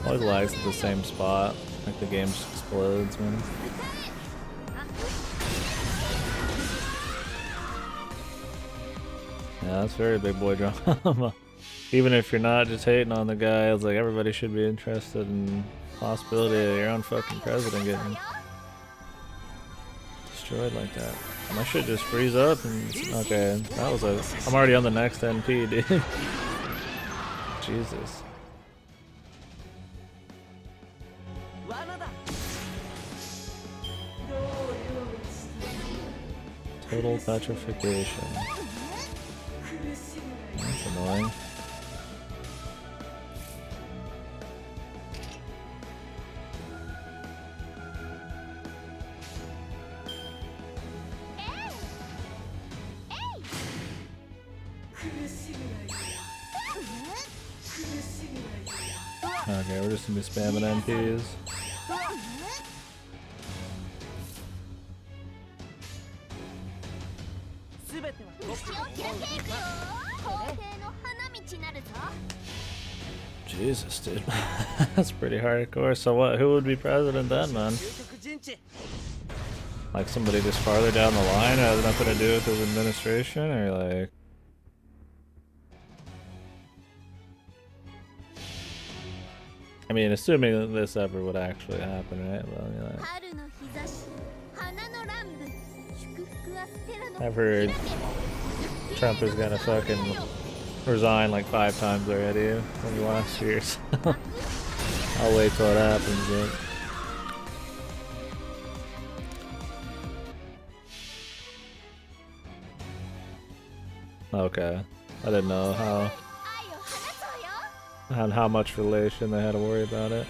Always lags at the same spot. Like the game just explodes, man. Yeah, that's very big boy drama. Even if you're not just hating on the guy, it's like everybody should be interested in the possibility of your own fucking president getting destroyed like that. My shit just freeze up and okay, that was a. I'm already on the next NP, dude. Jesus. Total petrification. That's annoying. Okay, we're just gonna be spamming NPs. Jesus, dude. That's pretty hardcore. So what? Who would be president then, man? Like somebody just farther down the line has nothing to do with his administration, or like? I mean, assuming that this ever would actually happen, right? Well, you know, I've heard Trump is gonna fucking resign like 5 times already in the last year, so I'll wait till it happens. But... okay, I didn't know how much relation they had to worry about it.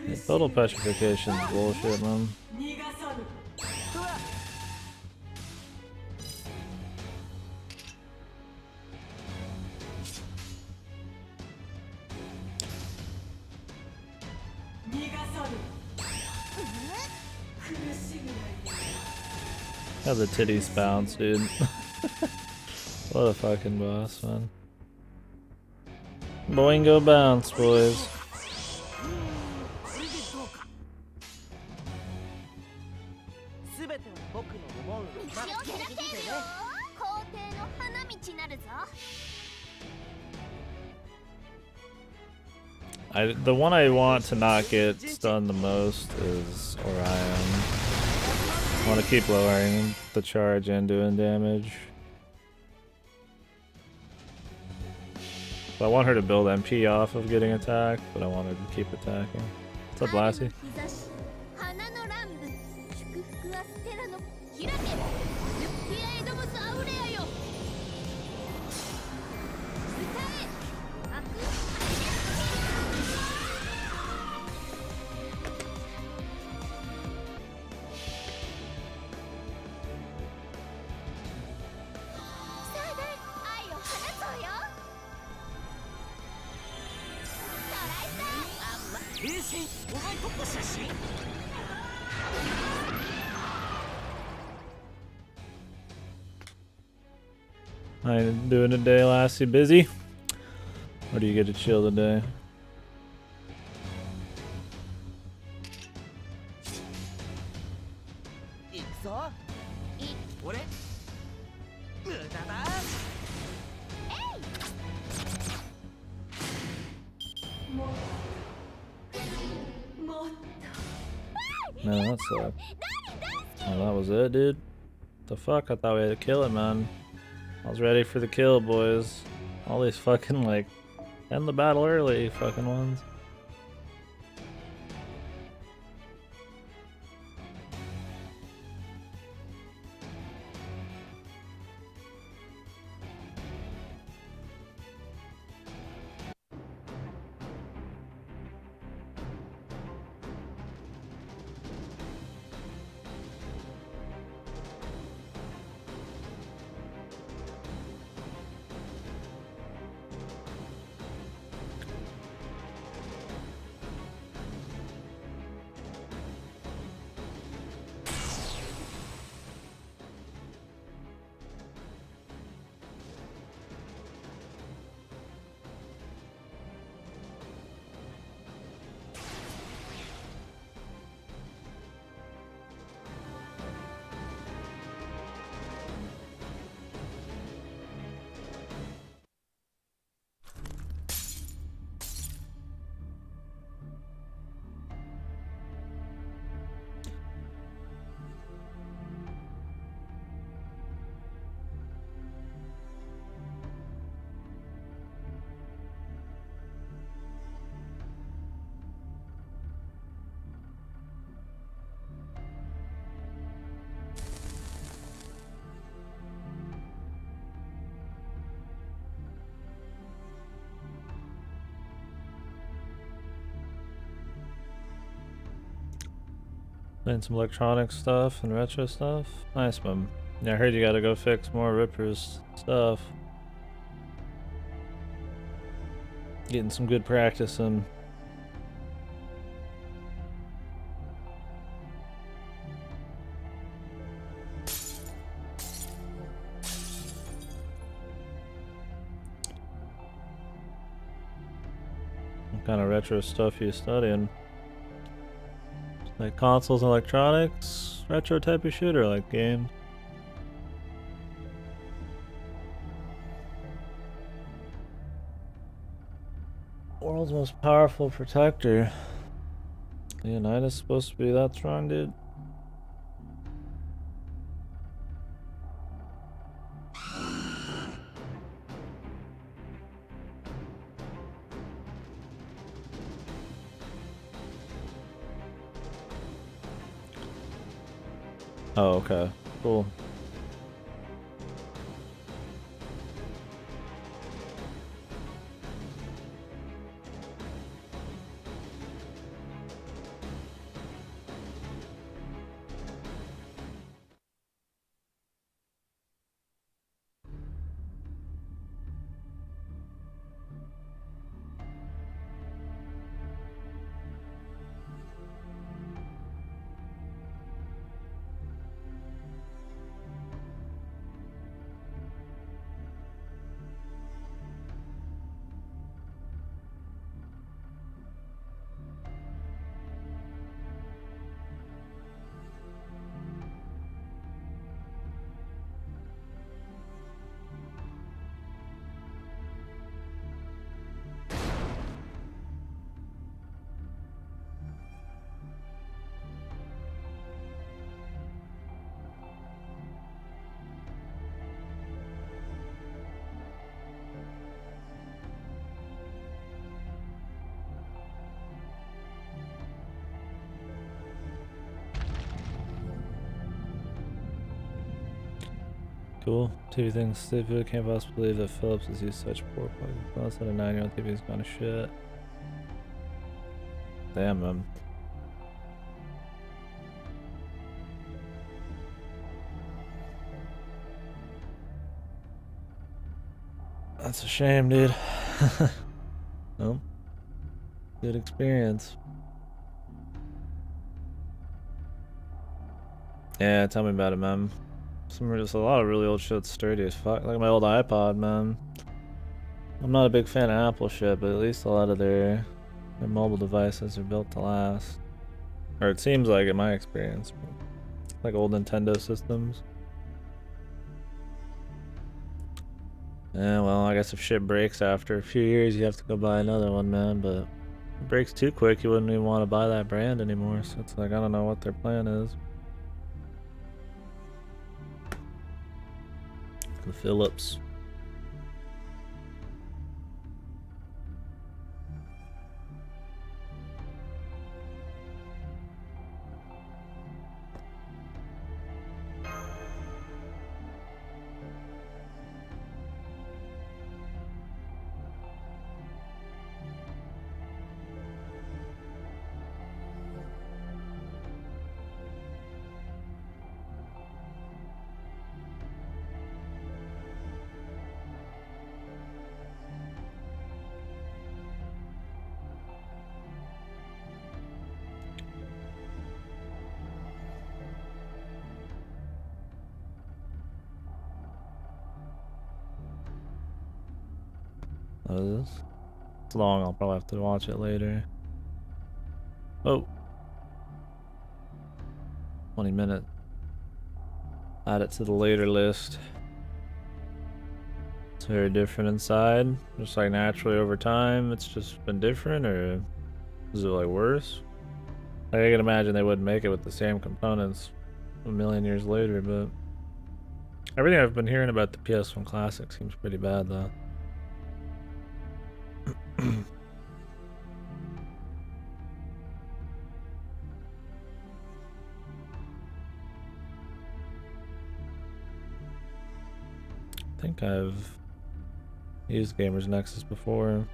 Yeah, total petrification is bullshit, man. How the titties bounce, dude. What a fucking boss, man. Boingo bounce, boys. The one I want to not get stunned the most is Orion. I want to keep lowering the charge and doing damage. So I want her to build MP off of getting attacked, but I want her to keep attacking. What's up, Lassie? How you doing today, Lassie? Busy? Or do you get to chill today? No, that sucked. Oh, that was it, dude? The fuck? I thought we had to kill it, man. I was ready for the kill, boys. All these fucking, like, end the battle early fucking ones. Playing some electronic stuff and retro stuff. Nice, man. Yeah, I heard you gotta go fix more Ripper's stuff. Getting some good practice in. What kind of retro stuff you studying? Like consoles and electronics, retro type of shit, or like games? World's most powerful protector. Leonidas supposed to be that strong, dude? Oh, okay. Cool. Cool. TV things. Steve really can't possibly believe that Phillips has used such poor fucking plus that a 9-year-old TV's gone to shit. Damn, man. That's a shame, dude. Nope. Good experience. Yeah, tell me about it, man. Just a lot of really old shit's sturdy as fuck. Like my old iPod, man. I'm not a big fan of Apple shit, but at least a lot of their mobile devices are built to last. Or it seems like, in my experience. Like old Nintendo systems. Yeah, well, I guess if shit breaks after a few years, you have to go buy another one, man. But if it breaks too quick, you wouldn't even want to buy that brand anymore. So it's like, I don't know what their plan is. The Philips. What is this? It's long, I'll probably have to watch it later. Oh. 20 minutes. Add it to the later list. It's very different inside. Just like naturally over time, it's just been different, or is it like worse? Like I can imagine they wouldn't make it with the same components a million years later, but everything I've been hearing about the PS1 Classic seems pretty bad though. I think I've used Gamers Nexus before.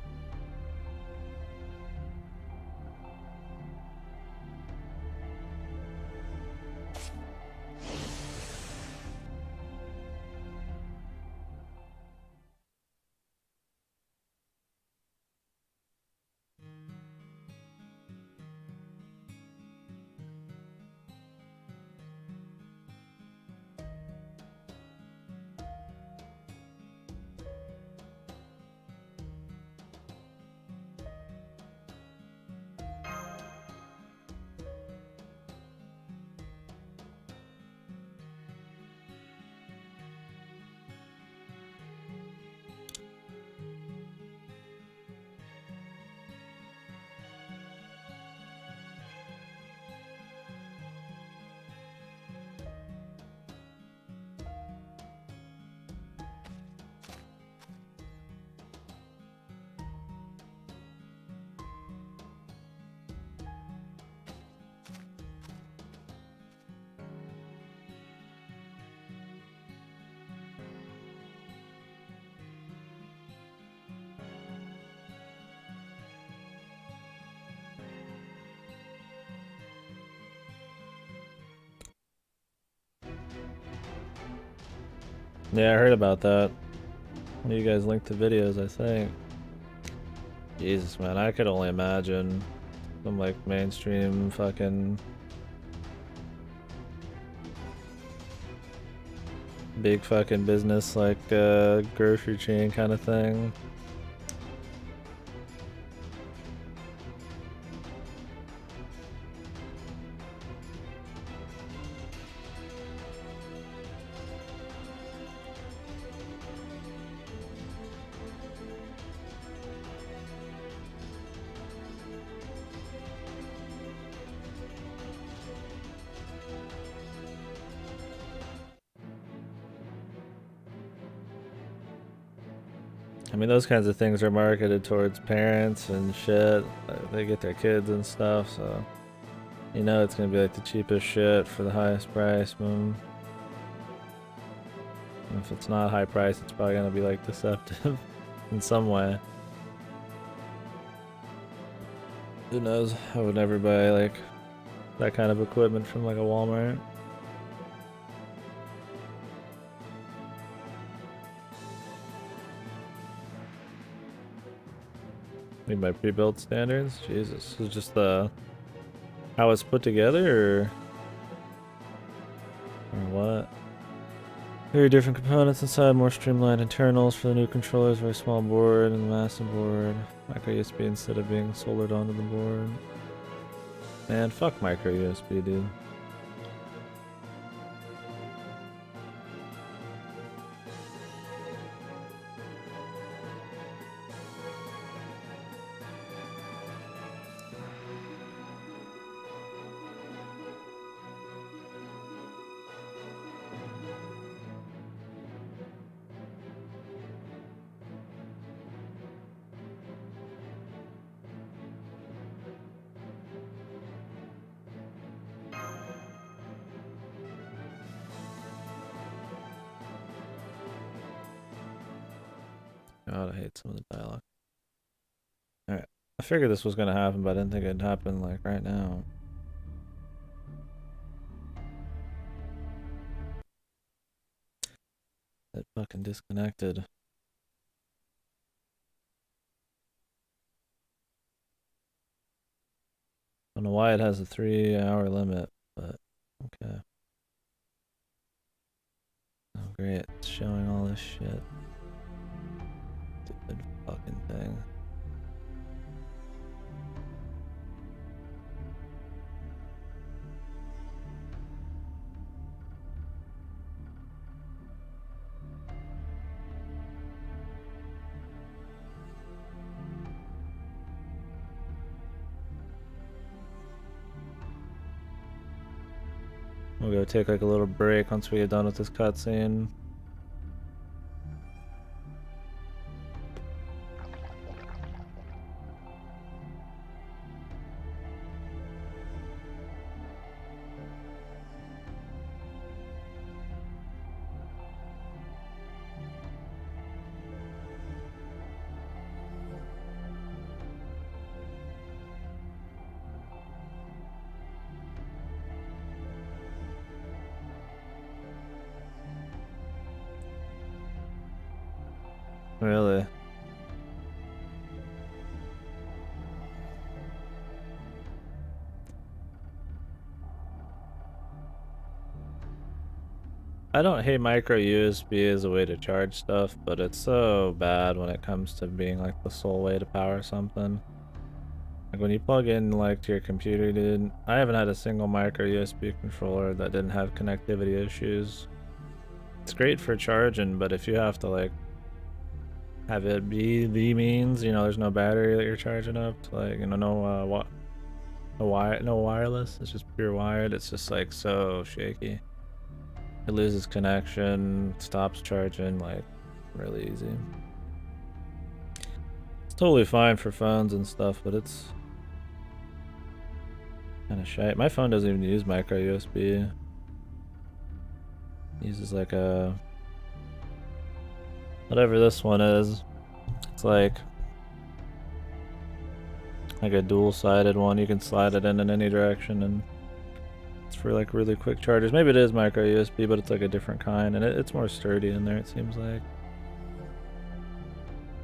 Yeah, I heard about that. One of you guys linked the videos, I think. Jesus, man, I could only imagine some like mainstream fucking big fucking business like grocery chain kind of thing. I mean, those kinds of things are marketed towards parents and shit. They get their kids and stuff, so you know it's gonna be like the cheapest shit for the highest price, man. And if it's not high price, it's probably gonna be like deceptive in some way. Who knows? I would never buy like that kind of equipment from like a Walmart. I mean, by pre-built standards? Jesus. It's just how it's put together, or what? Very different components inside, more streamlined internals for the new controllers, very small board and the massive board. Micro USB instead of being soldered onto the board. Man, fuck micro USB, dude. God, I hate some of the dialogue. Alright. I figured this was gonna happen, but I didn't think it'd happen like right now. It fucking disconnected. I don't know why it has a 3-hour limit, but okay. Oh great, it's showing all this shit. Stupid fucking thing. We'll go take like a little break once we get done with this cutscene. Really? I don't hate micro USB as a way to charge stuff, but it's so bad when it comes to being like the sole way to power something. Like when you plug in like to your computer, dude, I haven't had a single micro USB controller that didn't have connectivity issues. It's great for charging, but if you have to like have it be the means, you know, there's no battery that you're charging up, like, you know, no wireless, it's just pure wired, it's just like so shaky. It loses connection, stops charging, like, really easy. It's totally fine for phones and stuff, but it's kind of shite. My phone doesn't even use micro USB. It uses like a whatever this one is. It's like a dual-sided one. You can slide it in any direction and It's for like really quick chargers. Maybe it is micro USB, but it's like a different kind, and it's more sturdy in there, it seems like.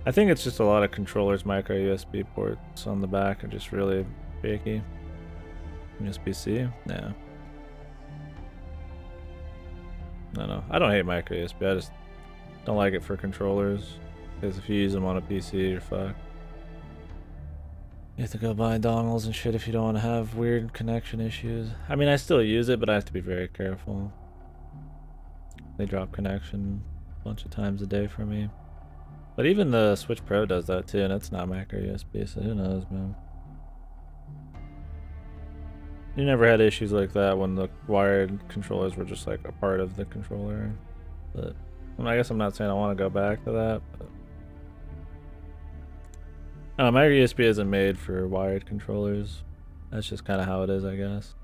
I think it's just a lot of controllers micro USB ports on the back are just really shaky. USB-C? Yeah. No. I don't hate micro USB, I just don't like it for controllers. Because if you use them on a PC, you're fucked. You have to go buy dongles and shit if you don't want to have weird connection issues. I mean, I still use it, but I have to be very careful. They drop connection a bunch of times a day for me. But even the Switch Pro does that too, and it's not micro USB, so who knows, man. You never had issues like that when the wired controllers were just like a part of the controller. But I mean, I guess I'm not saying I want to go back to that, but I don't know, micro USB isn't made for wired controllers. That's just kind of how it is, I guess.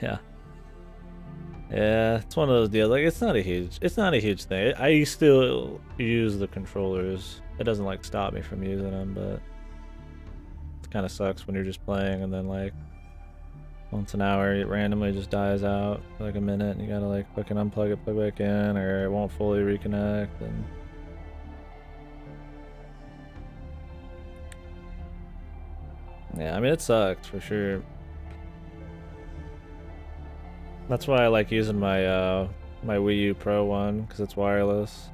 Yeah. Yeah, it's one of those deals. Like, it's not a huge thing. I still use the controllers. It doesn't like stop me from using them, but it kind of sucks when you're just playing and then like once an hour it randomly just dies out for like a minute and you gotta like fucking unplug it, plug back in, or it won't fully reconnect. And yeah, I mean, it sucks for sure. That's why I like using my my Wii U Pro one, because it's wireless.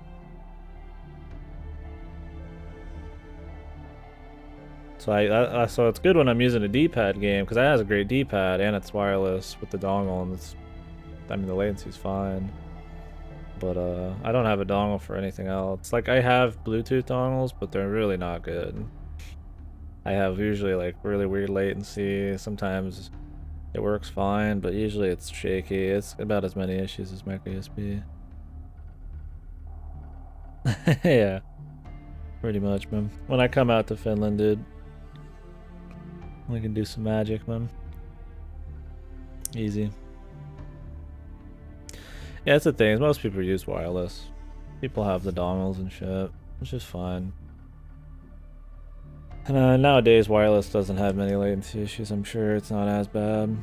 So so it's good when I'm using a D-pad game, because it has a great D-pad and it's wireless with the dongle, and I mean, the latency's fine. But I don't have a dongle for anything else. Like, I have Bluetooth dongles, but they're really not good. I have usually like really weird latency. Sometimes it works fine, but usually it's shaky. It's about as many issues as micro USB. Yeah, pretty much, man. When I come out to Finland, dude, we can do some magic, man. Easy. Yeah, that's the thing. Most people use wireless. People have the dongles and shit, which is fine. And nowadays, wireless doesn't have many latency issues. I'm sure it's not as bad.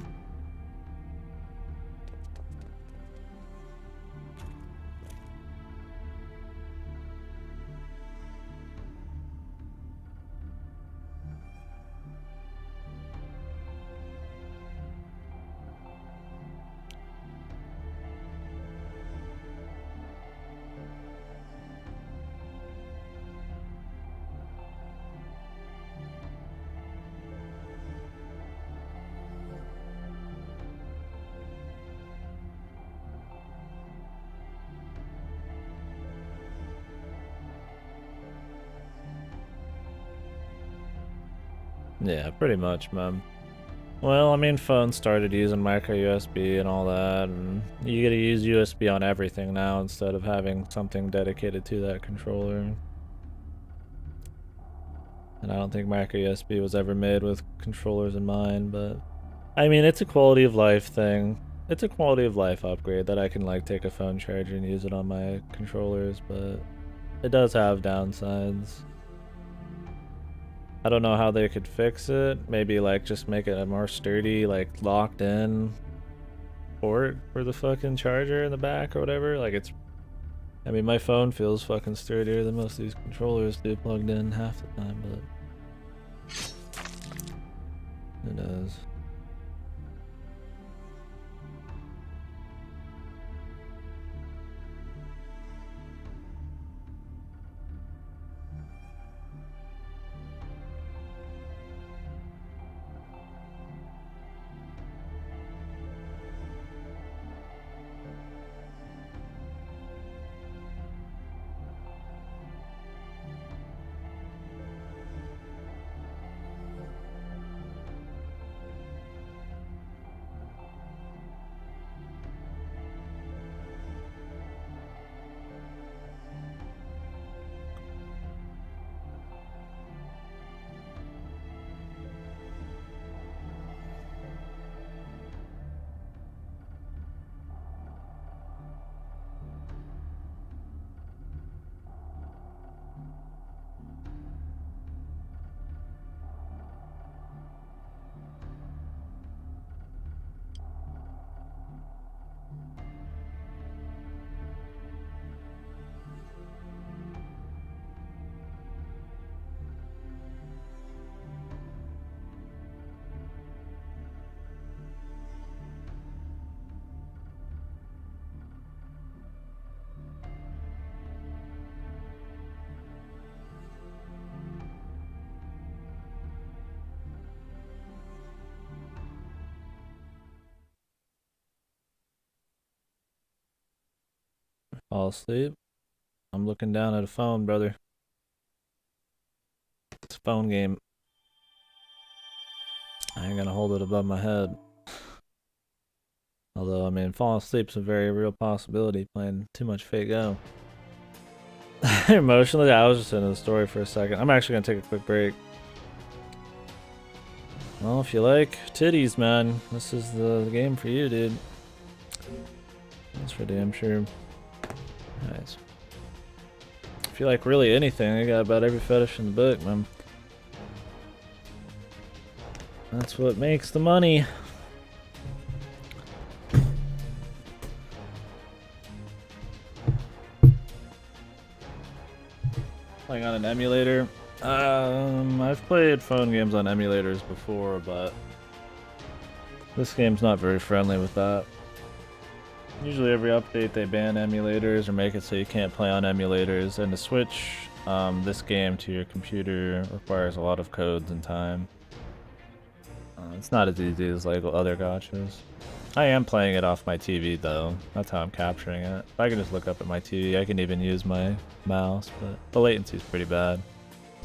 Yeah, pretty much, man. Well, I mean, phones started using micro USB and all that, and you get to use USB on everything now instead of having something dedicated to that controller. And I don't think micro USB was ever made with controllers in mind, but I mean, it's a quality of life thing. It's a quality of life upgrade that I can like take a phone charger and use it on my controllers, but it does have downsides. I don't know how they could fix it. Maybe like just make it a more sturdy, like locked in port for the fucking charger in the back or whatever. Like, it's, I mean, my phone feels fucking sturdier than most of these controllers do plugged in half the time, but it does. Fall asleep. I'm looking down at a phone, brother. It's a phone game. I ain't gonna hold it above my head. Although, I mean, falling asleep's a very real possibility playing too much Fate Go. Emotionally, I was just into the story for a second. I'm actually gonna take a quick break. Well, if you like titties, man, this is the game for you, dude. That's for damn sure. Nice. If you like really anything, I got about every fetish in the book, man. That's what makes the money. Playing on an emulator. I've played phone games on emulators before, but this game's not very friendly with that. Usually every update they ban emulators or make it so you can't play on emulators, and to switch this game to your computer requires a lot of codes and time. It's not as easy as like other gachas. I am playing it off my TV though, that's how I'm capturing it. If I can just look up at my TV, I can even use my mouse, but the latency is pretty bad.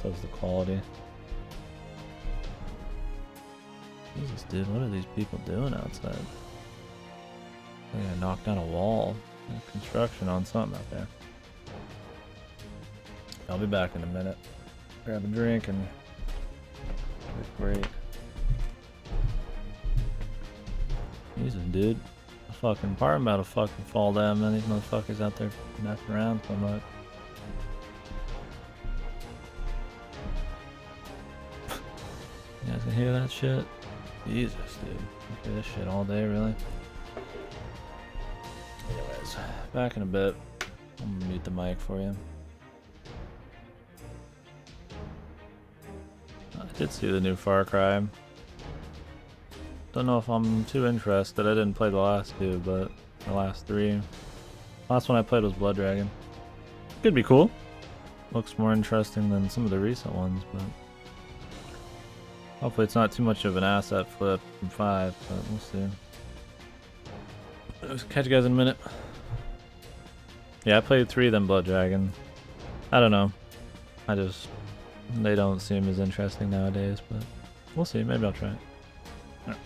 So is the quality. Jesus, dude, what are these people doing outside? They're gonna knock down a wall. There's construction on something out there. I'll be back in a minute. Grab a drink and quick break. Jesus, dude. The fucking apartment about to fucking fall down, man. These motherfuckers out there messing around so much. You guys can hear that shit? Jesus, dude. I hear this shit all day, really? Anyways, back in a bit. I'm gonna mute the mic for you. I did see the new Far Cry. Don't know if I'm too interested. I didn't play the last two, but the last three. Last one I played was Blood Dragon. Could be cool. Looks more interesting than some of the recent ones, but hopefully it's not too much of an asset flip from 5, but we'll see. I'll catch you guys in a minute. Yeah, I played 3 then Blood Dragon. I don't know. They don't seem as interesting nowadays, but we'll see. Maybe I'll try it. Right.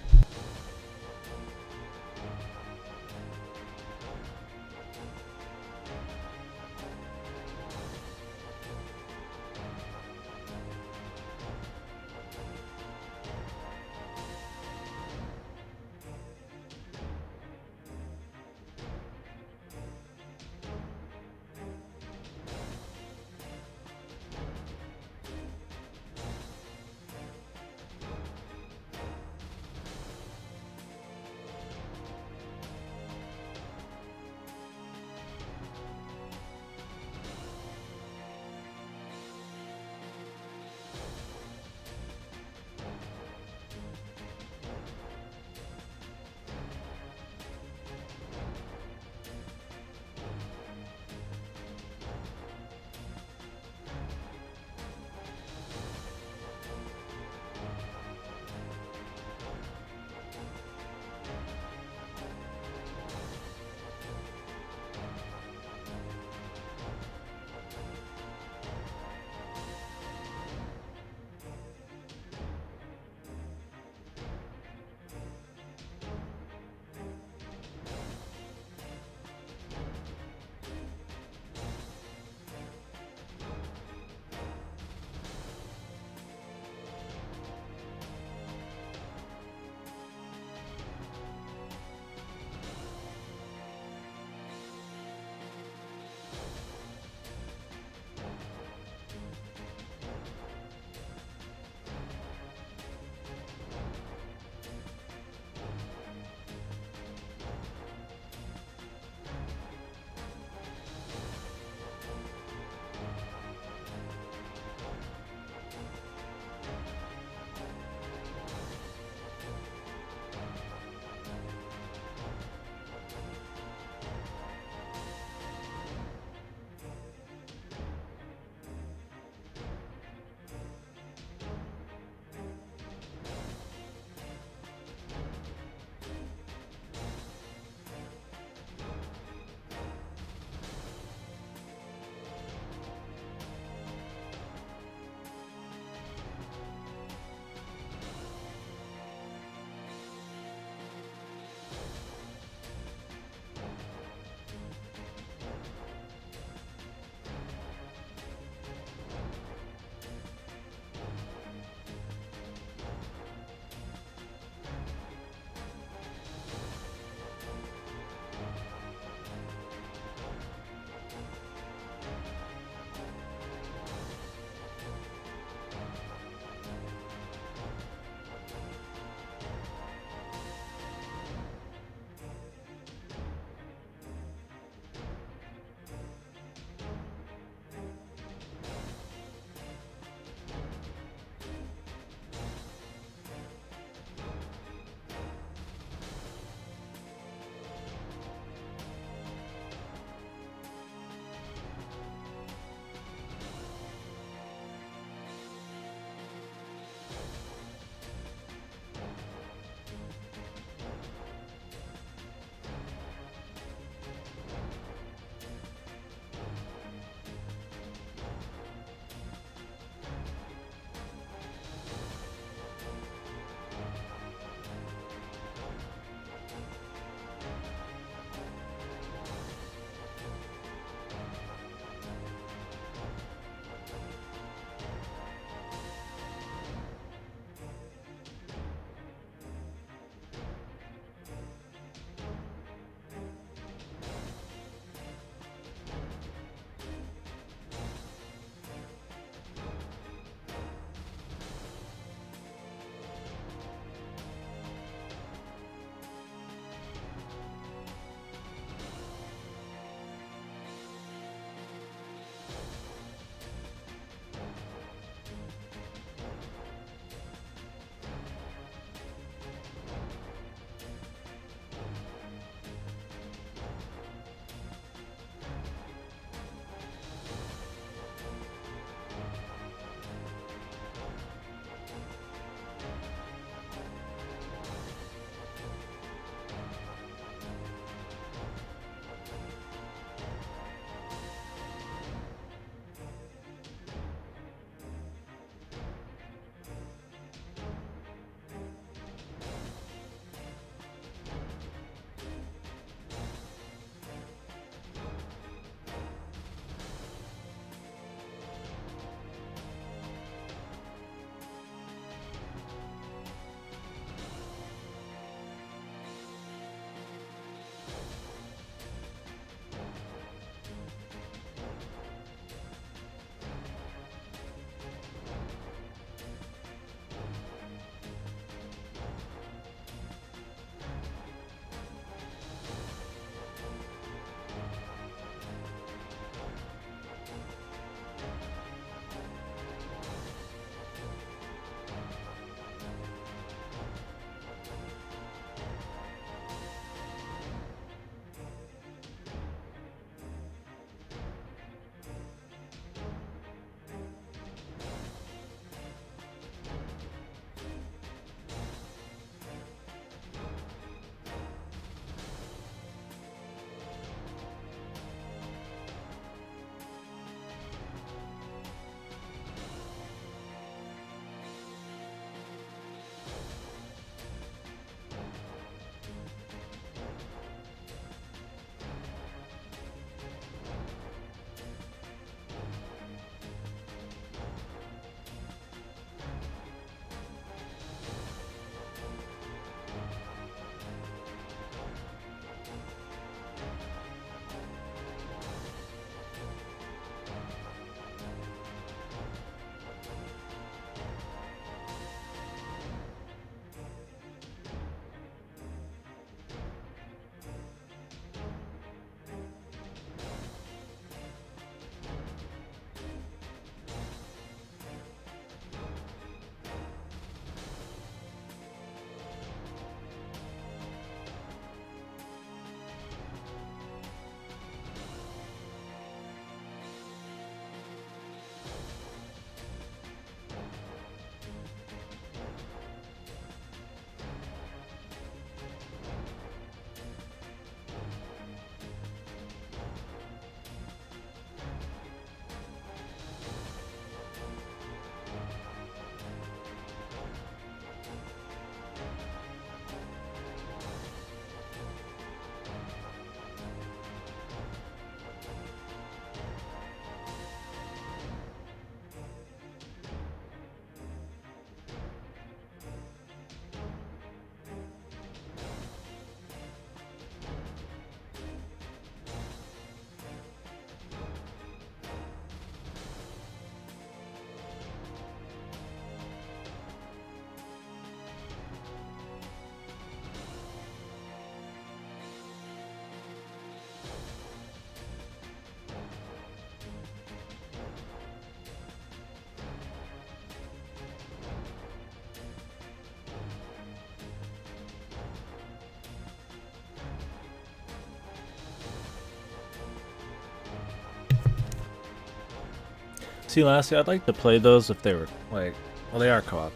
See, lastly, I'd like to play those if they were like, well, they are co-op,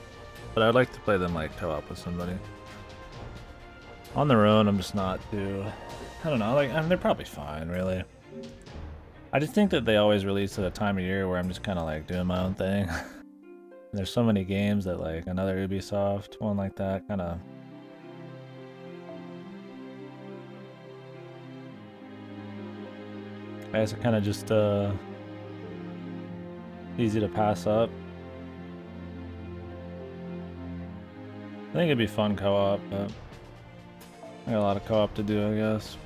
but I'd like to play them like co-op with somebody. On their own, I'm just not too. I don't know. Like, I mean, they're probably fine, really. I just think that they always release at a time of year where I'm just kind of like doing my own thing. There's so many games that like another Ubisoft one like that kind of. I guess it kind of just easy to pass up. I think it'd be fun co-op, but I got a lot of co-op to do, I guess.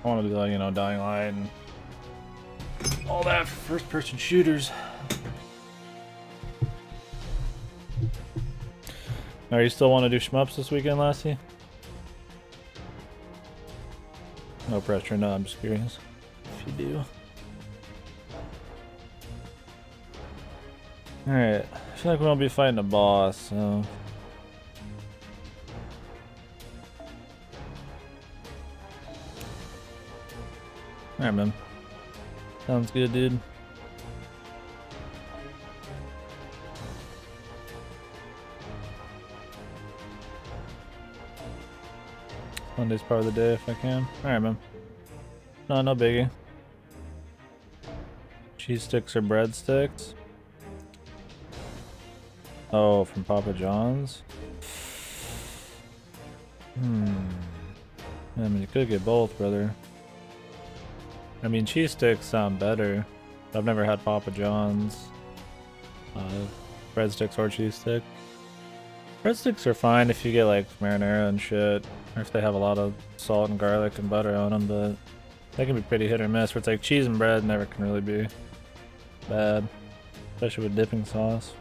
I want to do like, you know, Dying Light and all that for first-person shooters. Are you still want to do shmups this weekend, Lassie? No pressure, no, I'm just curious if you do. Alright, I feel like we won't be fighting a boss, so... Alright, man. Sounds good, dude. Monday's part of the day if I can. Alright, man. No biggie. Cheese sticks or breadsticks? Oh, from Papa John's? I mean, you could get both, brother. I mean, cheese sticks sound better. I've never had Papa John's. Breadsticks or cheese stick. Breadsticks are fine if you get like marinara and shit, or if they have a lot of salt and garlic and butter on them, but they can be pretty hit or miss. Where it's like cheese and bread never can really be bad, especially with dipping sauce.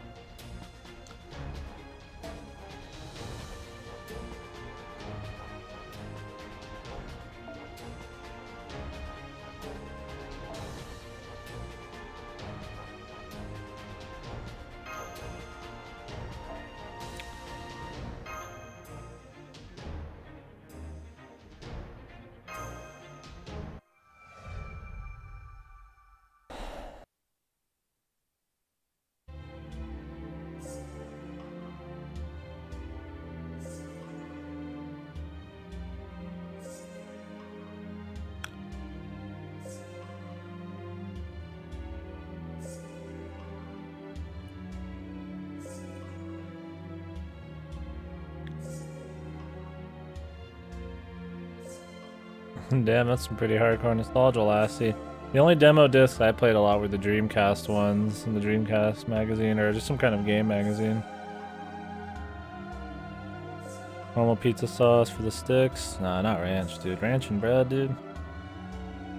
Damn, that's some pretty hardcore nostalgia, Lassie. The only demo discs I played a lot were the Dreamcast ones in the Dreamcast magazine, or just some kind of game magazine. Normal pizza sauce for the sticks? Nah, not ranch, dude. Ranch and bread, dude.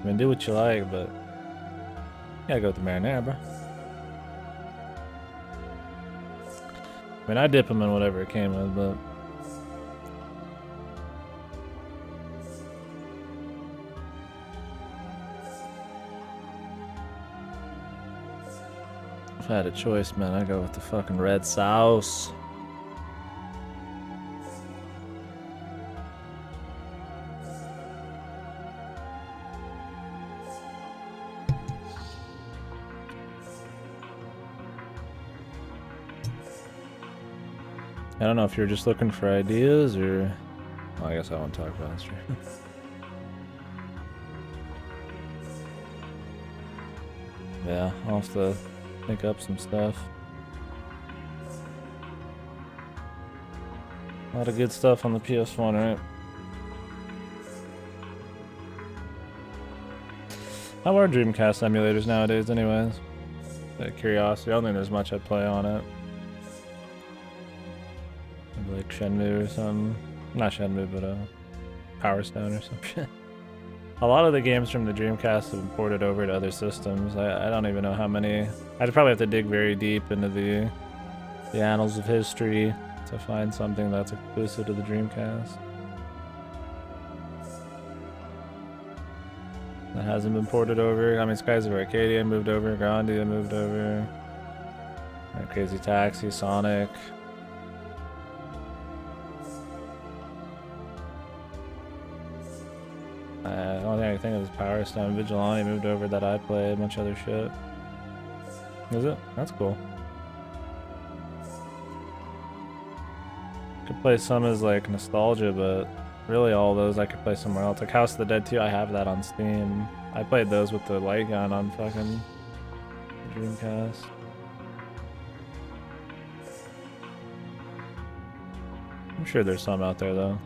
I mean, do what you like, but you gotta go with the marinara, bro. I mean, I dip them in whatever it came with, but if I had a choice, man, I'd go with the fucking red sauce. I don't know if you're just looking for ideas or... Well, I guess I won't talk about this. Yeah, I'll have to pick up some stuff. A lot of good stuff on the PS1, right? How are Dreamcast emulators nowadays anyways? Out of curiosity, I don't think there's much I'd play on it. Maybe like Shenmue or something. Not Shenmue, but Power Stone or some shit. A lot of the games from the Dreamcast have been ported over to other systems. I don't even know how many. I'd probably have to dig very deep into the annals of history to find something that's exclusive to the Dreamcast. That hasn't been ported over. I mean, Skies of Arcadia moved over, Grandia moved over, Crazy Taxi, Sonic. The only thing I can think of is Power Stone. Vigilante moved over that I played, a bunch of other shit. Is it? That's cool. Could play some as like nostalgia, but really all those I could play somewhere else. Like House of the Dead 2, I have that on Steam. I played those with the light gun on fucking Dreamcast. I'm sure there's some out there though.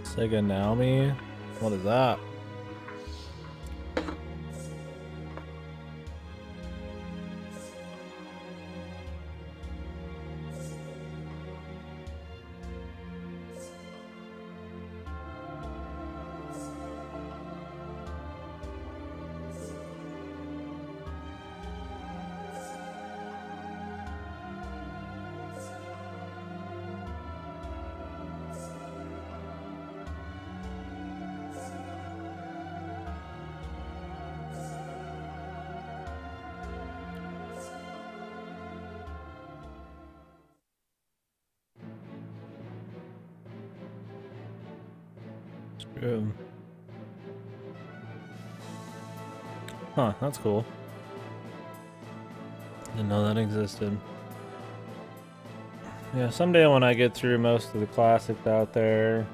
Sega Naomi? What is that? True. Huh, that's cool. Didn't know that existed. Yeah, someday when I get through most of the classics out there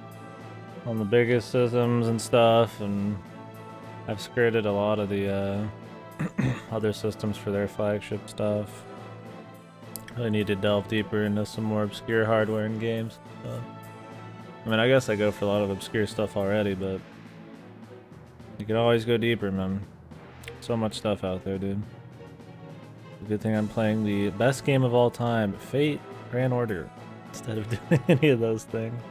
on the biggest systems and stuff, and I've skirted a lot of the other systems for their flagship stuff. Really need to delve deeper into some more obscure hardware and games. I mean, I guess I go for a lot of obscure stuff already, but you can always go deeper, man. So much stuff out there, dude. Good thing I'm playing the best game of all time, Fate Grand Order, instead of doing any of those things.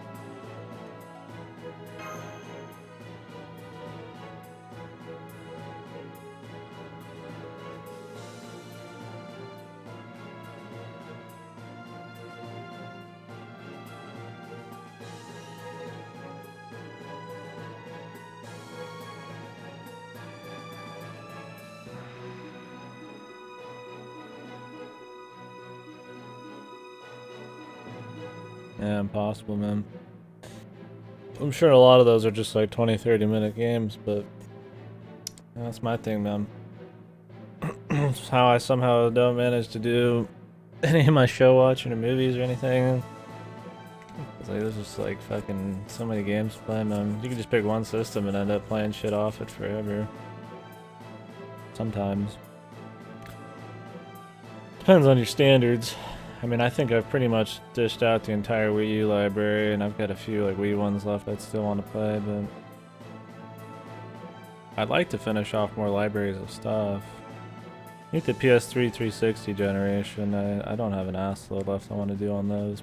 Yeah, impossible, man. I'm sure a lot of those are just like 20-30 minute games, but that's my thing, man. It's how I somehow don't manage to do any of my show watching or movies or anything. It's like there's just like fucking so many games to play, man. You can just pick one system and end up playing shit off it forever. Sometimes. Depends on your standards. I mean, I think I've pretty much dished out the entire Wii U library, and I've got a few like Wii ones left I'd still want to play, but I'd like to finish off more libraries of stuff. I think the PS3 360 generation, I don't have an ass load left I want to do on those,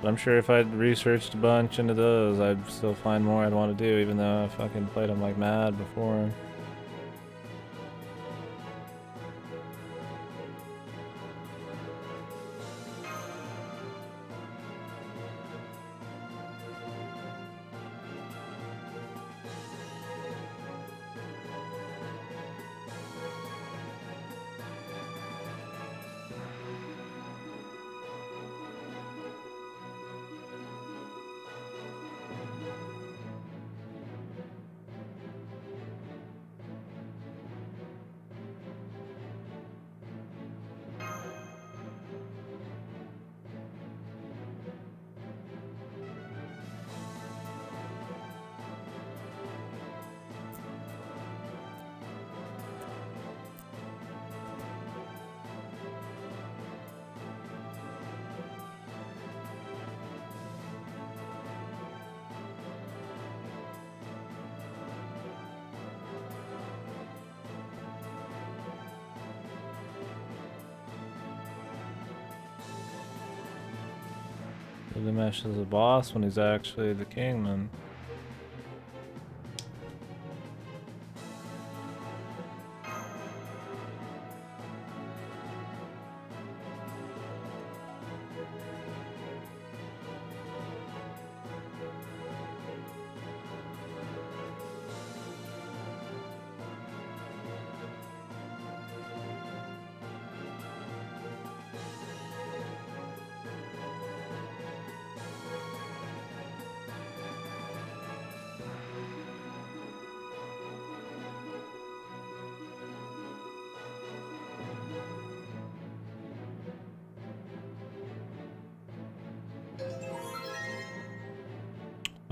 but I'm sure if I'd researched a bunch into those, I'd still find more I'd want to do, even though I fucking played them like mad before. Gilgamesh is a boss when he's actually the king, then.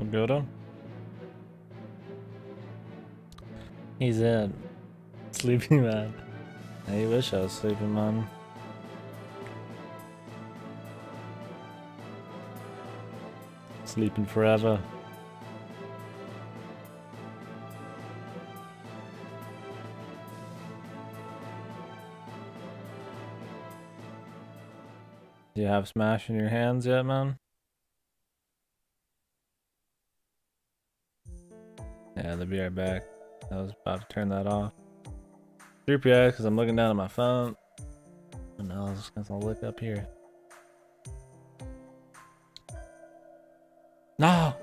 I'll go to. He's in. Sleepy man. I wish I was sleeping, man. Sleeping forever. Do you have Smash in your hands yet, man? Yeah, they'll be right back. I was about to turn that off. Droopy eyes because I'm looking down at my phone. And I was just gonna look up here. No!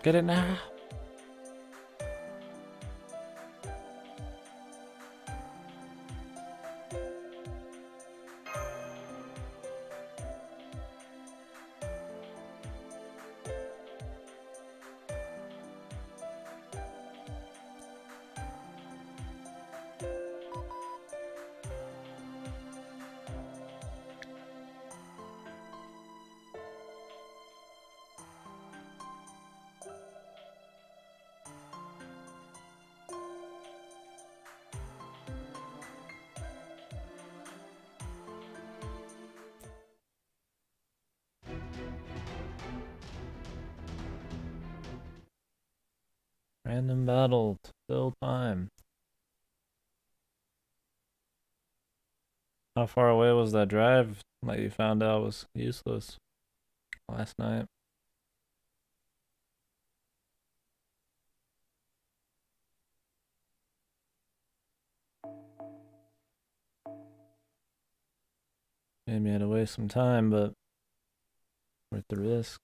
Get it now! Random battle, still time. How far away was that drive that you found out was useless last night? Maybe I had to waste some time, but worth the risk.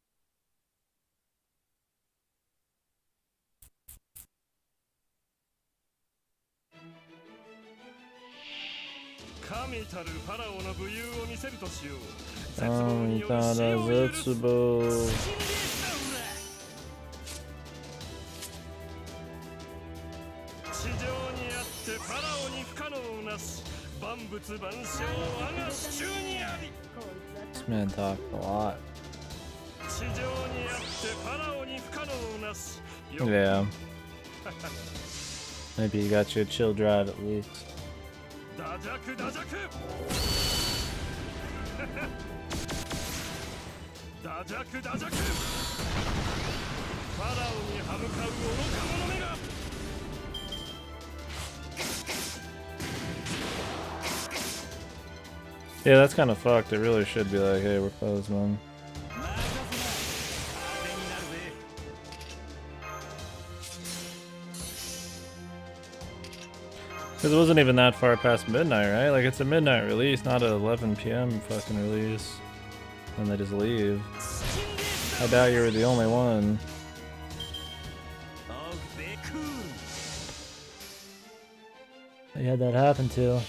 This man talked a lot. Yeah. Maybe you got you a chill drive at least. Yeah, that's kind of fucked. It really should be like, hey, we're closed, man. Because it wasn't even that far past midnight, right? Like, it's a midnight release, not a 11 p.m. fucking release. And they just leave. I doubt you were the only one. You had that happen to.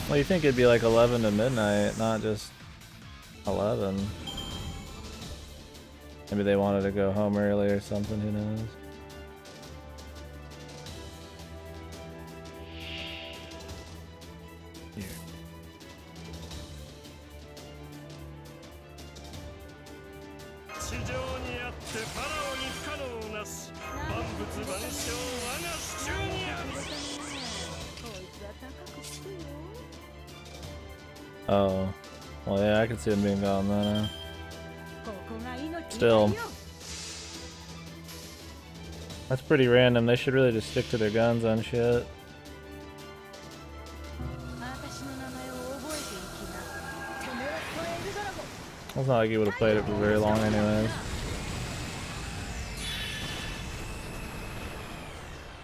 Well, you think it'd be like 11 to midnight, not just 11. Maybe they wanted to go home early or something, who knows? Here. Oh, well, yeah, I could see him being gone then. Still, that's pretty random. They should really just stick to their guns on shit. It's not like you would have played it for very long, anyways.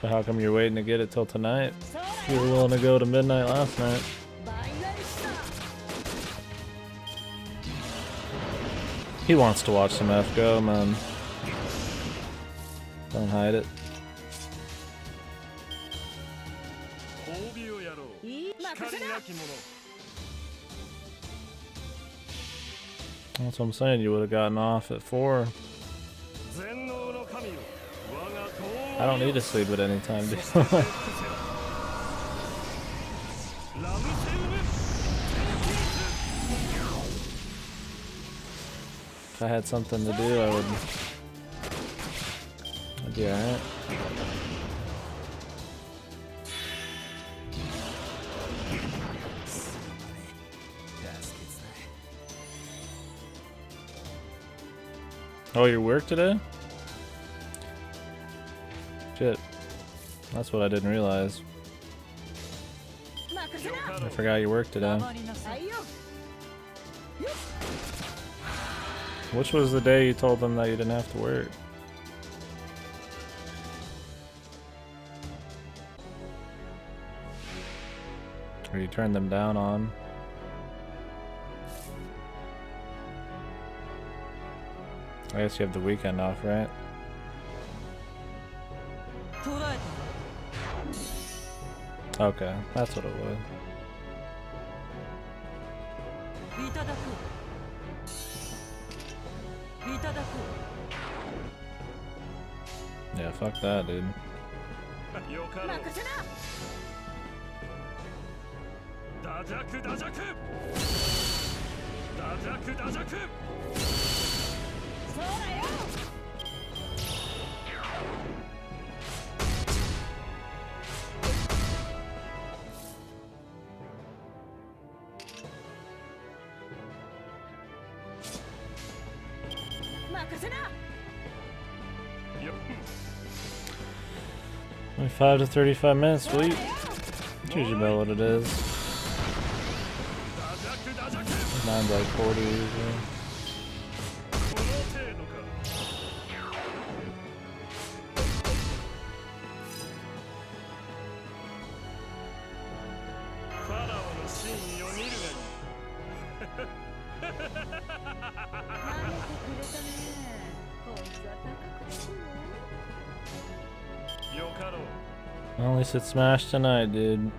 So how come you're waiting to get it till tonight? You were willing to go to midnight last night. He wants to watch some F go, man. Don't hide it. That's what I'm saying, you would have gotten off at 4. I don't need to sleep at any time, dude. If I had something to do, I'd be alright. Oh, your work today? Shit. That's what I didn't realize. I forgot you worked today. Which was the day you told them that you didn't have to work? Or you turned them down on? I guess you have the weekend off, right? Okay, that's what it was. Yeah, fuck that, dude. Only 5 to 35 minutes, sweet. It's usually about what it is. Mine's like 40 usually. Well, at least it smashed tonight, dude.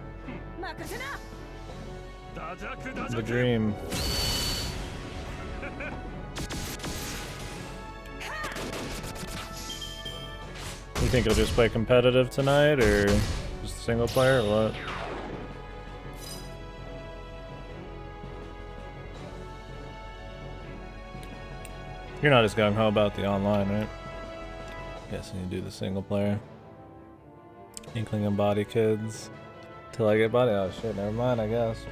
The dream. You think you'll just play competitive tonight, or just single player, or what? You're not as gung-ho about the online, right? Guessing you do the single player. Inkling and body kids. Till I get body. Oh shit, never mind, I guess.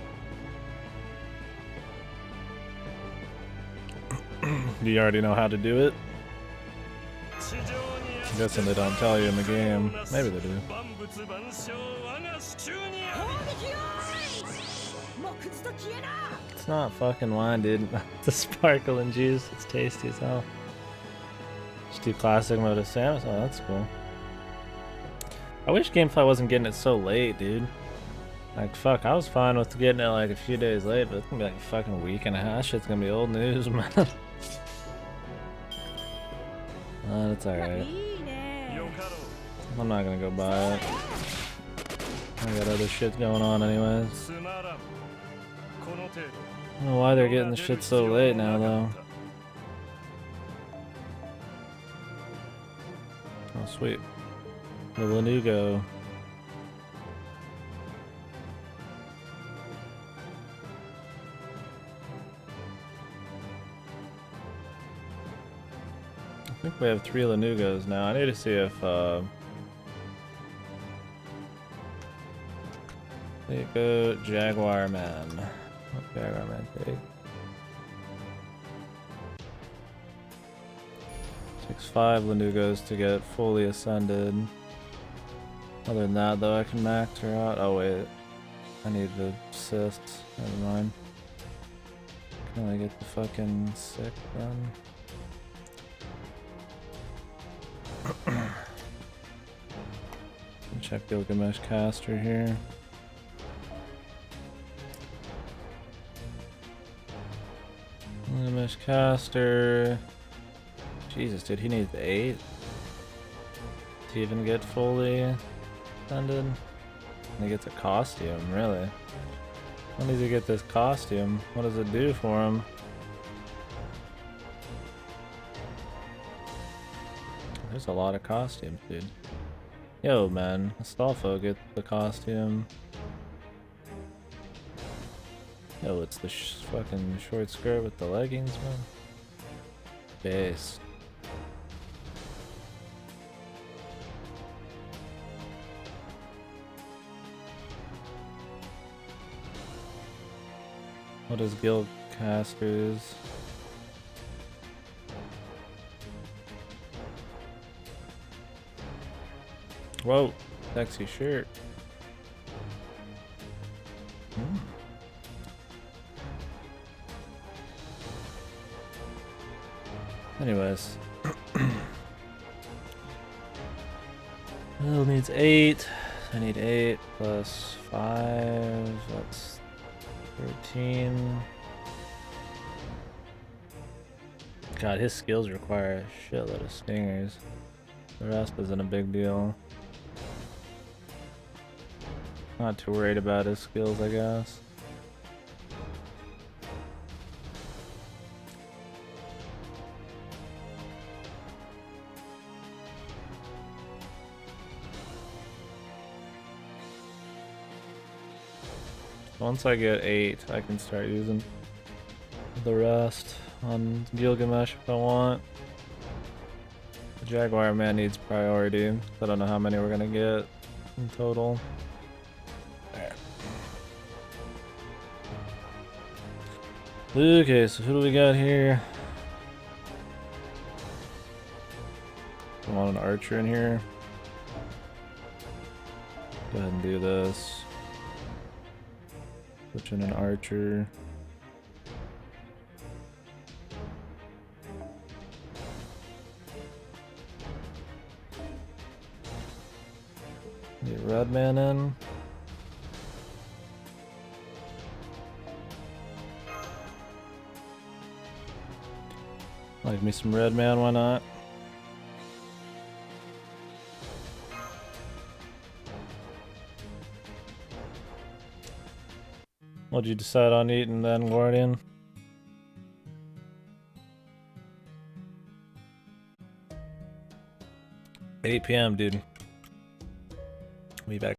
Do you already know how to do it? I'm guessing they don't tell you in the game. Maybe they do. It's not fucking wine, dude. It's a sparkling juice. It's tasty as hell. Just do classic mode of Samus. Oh, that's cool. I wish GameFly wasn't getting it so late, dude. Like, fuck, I was fine with getting it like a few days late, but it's gonna be like a fucking week and a half. Shit's gonna be old news, man. That's alright. I'm not gonna go buy it. I got other shit going on anyways. I don't know why they're getting the shit so late now, though. Oh, sweet. The Lanugo. I think we have 3 Lanugos now. I need to see if they go Jaguar Man. What Jaguar Man take? 6-5 Lanugos to get fully ascended. Other than that, though, I can max her out. Oh wait, I need the assists. Never mind. Can I get the fucking sick then? Check Gilgamesh caster here. Gilgamesh caster. Jesus, dude, he needs 8 to even get fully ascended. And he gets a costume, really. When does he get this costume? What does it do for him? There's a lot of costumes, dude. Yo, man, Astolfo, get the costume. Yo, it's the fucking short skirt with the leggings, man. Base. What is guild casters? Whoa, sexy shirt. Anyways. Well, needs 8. I need 8 plus 5. That's 13. God, his skills require a shitload of stingers. The rest isn't a big deal. Not too worried about his skills, I guess. Once I get 8, I can start using the rest on Gilgamesh if I want. The Jaguar man needs priority. I don't know how many we're gonna get in total. Okay, so who do we got here? I want an archer in here. Go ahead and do this. Put in an archer. Get red man in. Like me some red man, why not? What'd you decide on eating then, Guardian? $8 p.m., dude. Be back.